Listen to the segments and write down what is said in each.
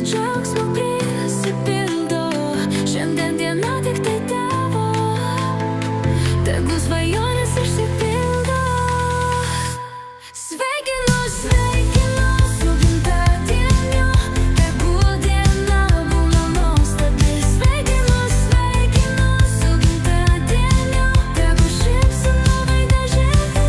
džiaugsmo prisipildo. Šiandien diena tik tai tavo, tegu svajonės išsipildo. Sveikinu, sveikinu su gimtadieniu, tegu diena būna nuostabi. Sveikinu, sveikinu su gimtadieniu, tegu šypsena veide žėri.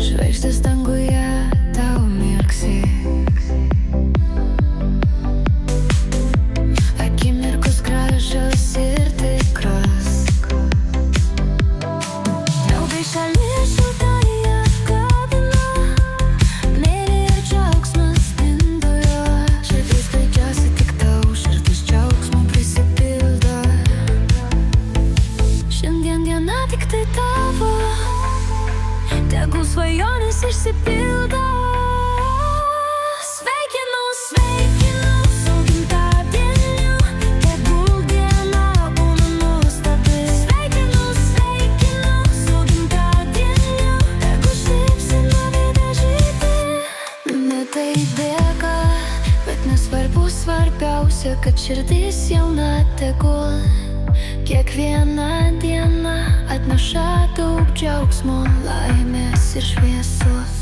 Žvaigždės danguje tau mirksi, akimirkos gražios ir tikros. Draugai šalia šiltai apkabina, meilė ir džiaugsmas spinduliuoja. Širdis skleidžiasi tik tau, širdis džiaugsmo prisipildo. Šiandien diena tik tai tavo, tegu svajonės išsipildo. Sveikinu, sveikinu su gimtadieniu, tegu diena būna nuostabi. Sveikinu, sveikinu su gimtadieniu, tegu šypsena veide žydi. Metai bėga, bet nesvarbu, svarbiausia, kad širdis jauna tegul. Kiekviena diena atneša daug džiaugsmo, laimės ir šviesos.